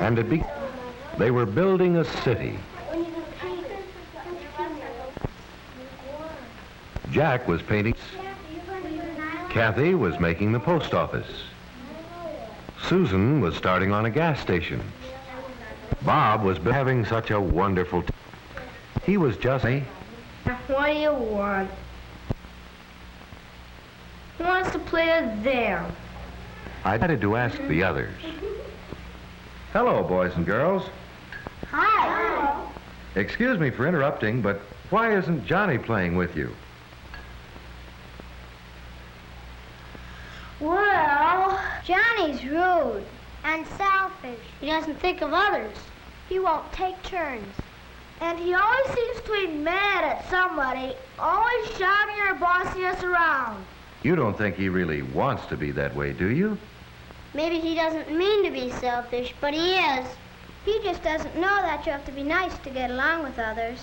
And they were building a city. Jack was painting. Kathy was making the post office. Susan was starting on a gas station. Bob was having such a wonderful time. He was just... What do you want? Who wants to play with them? I decided to ask the others. Hello, boys and girls. Hi. Excuse me for interrupting, but why isn't Johnny playing with you? Well, Johnny's rude and selfish. He doesn't think of others. He won't take turns. And he always seems to be mad at somebody, always shouting or bossing us around. You don't think he really wants to be that way, do you? Maybe he doesn't mean to be selfish, but he is. He just doesn't know that you have to be nice to get along with others.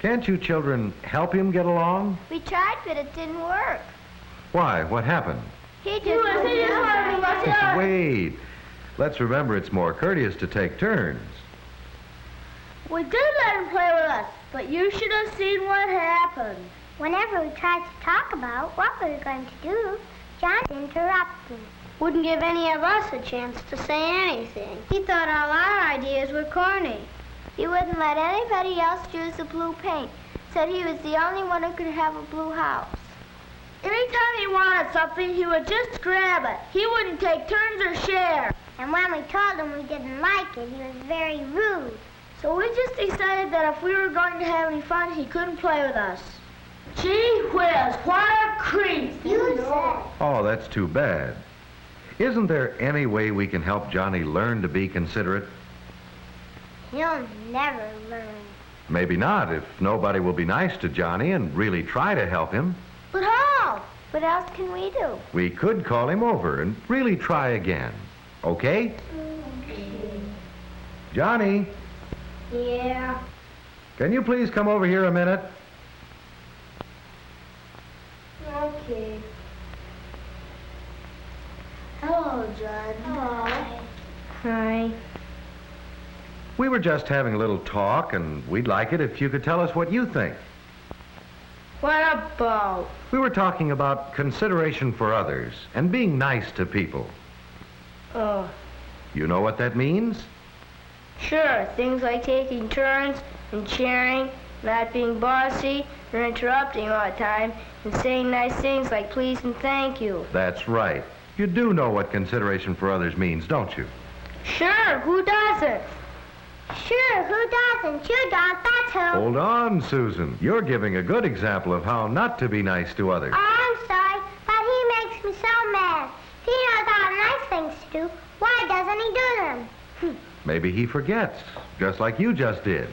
Can't you children help him get along? We tried, but it didn't work. Why? What happened? He just wanted to... Wait. Let's remember it's more courteous to take turns. We did let him play with us, but you should have seen what happened. Whenever we tried to talk about what we were going to do, John interrupted. Wouldn't give any of us a chance to say anything. He thought all our ideas were corny. He wouldn't let anybody else use the blue paint. Said he was the only one who could have a blue house. Anytime he wanted something, he would just grab it. He wouldn't take turns or share. And when we told him we didn't like it, he was very rude. So we just decided that if we were going to have any fun, he couldn't play with us. Gee whiz, what a creep! You said. Oh, that's too bad. Isn't there any way we can help Johnny learn to be considerate? He'll never learn. Maybe not, if nobody will be nice to Johnny and really try to help him. But how? What else can we do? We could call him over and really try again. Okay? Okay. Johnny, Yeah. can you please come over here a minute? Okay. Hello, John. Hello. Hi. We were just having a little talk, and we'd like it if you could tell us what you think. What about? We were talking about consideration for others and being nice to people. Oh, You know what that means? sure. Things like taking turns and sharing, not being bossy or interrupting all the time, and saying nice things like please and thank you. That's right. You do know what consideration for others means, don't you? Sure, who doesn't? Sure, who doesn't? You don't, that's who. Hold on, Susan. You're giving a good example of how not to be nice to others. Oh, I'm sorry, but he makes me so mad. He knows all the nice things to do. Why doesn't he do them? Maybe he forgets, just like you just did.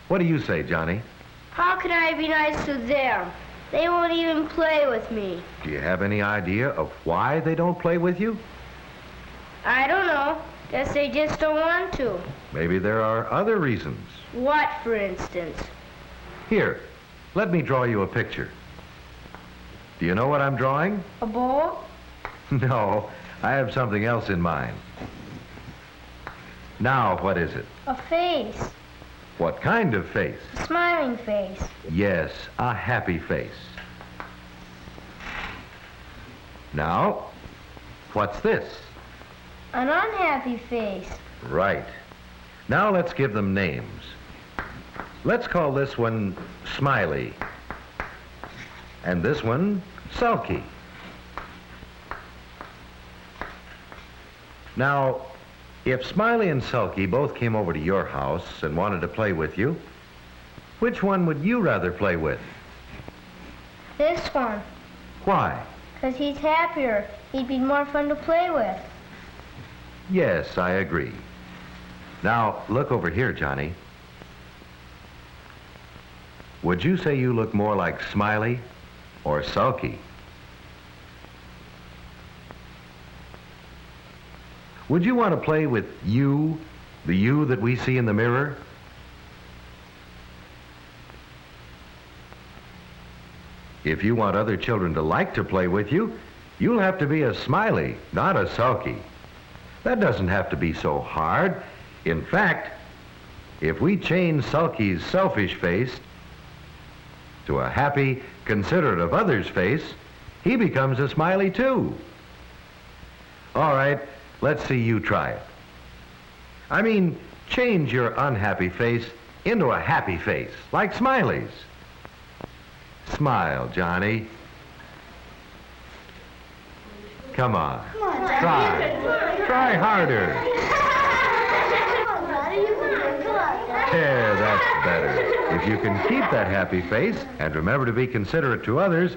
What do you say, Johnny? How can I be nice to them? They won't even play with me. Do you have any idea of why they don't play with you? I don't know. Guess they just don't want to. Maybe there are other reasons. What, for instance? Here, let me draw you a picture. Do you know what I'm drawing? A bowl? No, I have something else in mind. Now, what is it? A face. What kind of face? A smiling face. Yes, a happy face. Now, what's this? An unhappy face. Right. Now let's give them names. Let's call this one Smiley. And this one Sulky. Now, if Smiley and Sulky both came over to your house and wanted to play with you, which one would you rather play with? This one. Why? 'Cause he's happier. He'd be more fun to play with. Yes, I agree. Now, look over here, Johnny. Would you say you look more like Smiley or Sulky? Would you want to play with you, the you that we see in the mirror? If you want other children to like to play with you, you'll have to be a Smiley, not a Sulky. That doesn't have to be so hard. In fact, if we change Sulky's selfish face to a happy, considerate of others face, he becomes a smiley too. All right, let's see you try it. I mean, change your unhappy face into a happy face, like Smiley's. Smile, Johnny. Come on. Try harder. Yeah, that's better. If you can keep that happy face and remember to be considerate to others,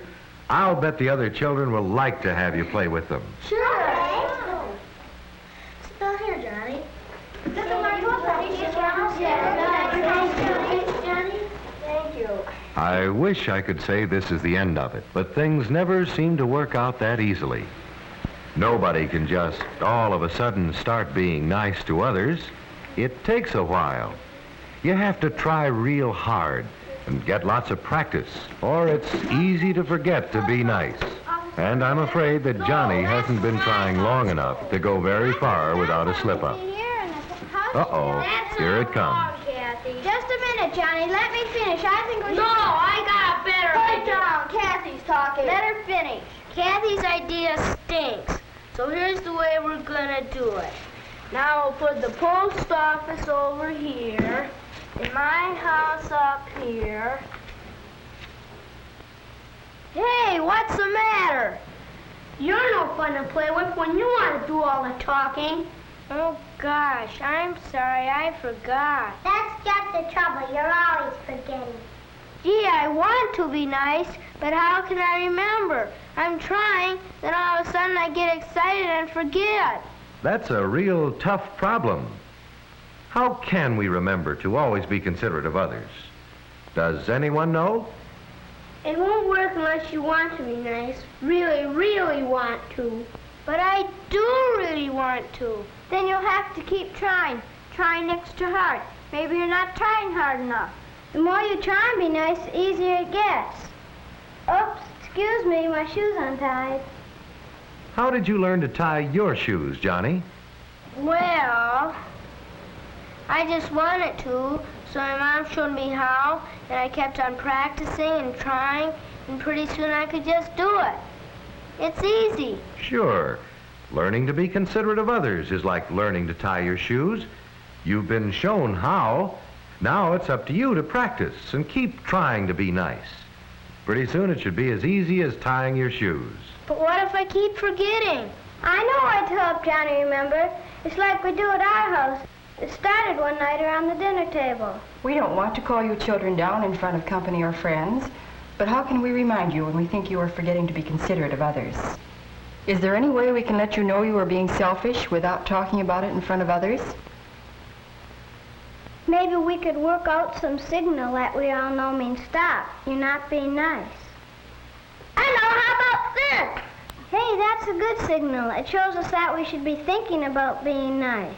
I'll bet the other children will like to have you play with them. Sure. Sit down here, Johnny. Thank you. I wish I could say this is the end of it, but things never seem to work out that easily. Nobody can just all of a sudden start being nice to others. It takes a while. You have to try real hard and get lots of practice, or it's easy to forget to be nice. And I'm afraid that Johnny hasn't been trying long enough to go very far without a slip-up. Uh-oh, here it comes. Just a minute, Johnny. Let me finish. I think we should... No, I got a better idea. Put it down. Kathy's talking. Let her finish. Kathy's idea stinks. So here's the way we're gonna do it. Now we'll put the post office over here, and my house up here. Hey, what's the matter? You're no fun to play with when you want to do all the talking. Oh, gosh, I'm sorry, I forgot. That's just the trouble. You're always forgetting. Gee, I want to be nice, but how can I remember? I'm trying, then all of a sudden I get excited and forget. That's a real tough problem. How can we remember to always be considerate of others? Does anyone know? It won't work unless you want to be nice. Really, really want to. But I do really want to. Then you'll have to keep trying. Trying extra hard. Maybe you're not trying hard enough. The more you try and be nice, the easier it gets. Oops, excuse me, my shoe's untied. How did you learn to tie your shoes, Johnny? Well, I just wanted to, so my mom showed me how, and I kept on practicing and trying, and pretty soon I could just do it. It's easy. Sure. Learning to be considerate of others is like learning to tie your shoes. You've been shown how. Now it's up to you to practice and keep trying to be nice. Pretty soon it should be as easy as tying your shoes. But what if I keep forgetting? I know what to help Johnny remember. It's like we do at our house. It started one night around the dinner table. We don't want to call you children down in front of company or friends, but how can we remind you when we think you are forgetting to be considerate of others? Is there any way we can let you know you are being selfish without talking about it in front of others? Maybe we could work out some signal that we all know means stop. You're not being nice. I know, how about this? Hey, that's a good signal. It shows us that we should be thinking about being nice.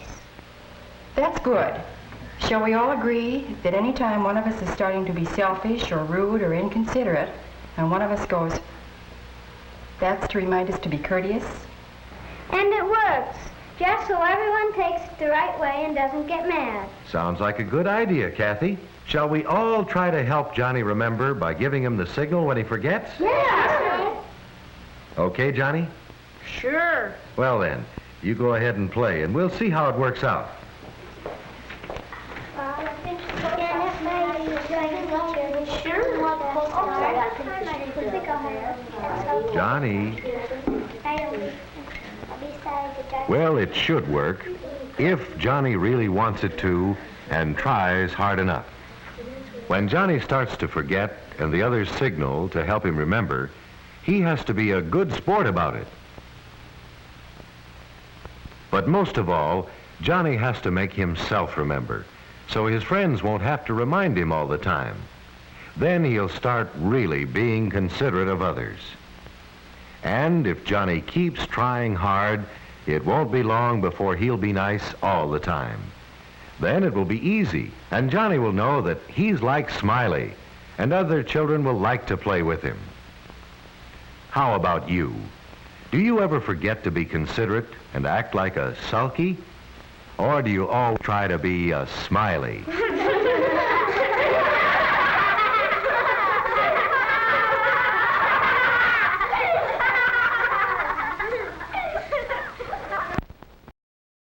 That's good. Shall we all agree that any time one of us is starting to be selfish or rude or inconsiderate, and one of us goes, that's to remind us to be courteous? And it works. Just so everyone takes it the right way and doesn't get mad. Sounds like a good idea, Kathy. Shall we all try to help Johnny remember by giving him the signal when he forgets? Yeah. Okay, Johnny? Sure. Well then, you go ahead and play, and we'll see how it works out. Johnny. Well, it should work if Johnny really wants it to and tries hard enough. When Johnny starts to forget and the others signal to help him remember, he has to be a good sport about it. But most of all, Johnny has to make himself remember, so his friends won't have to remind him all the time. Then he'll start really being considerate of others. And if Johnny keeps trying hard, it won't be long before he'll be nice all the time. Then it will be easy, and Johnny will know that he's like Smiley, and other children will like to play with him. How about you? Do you ever forget to be considerate and act like a sulky? Or do you all try to be smiley?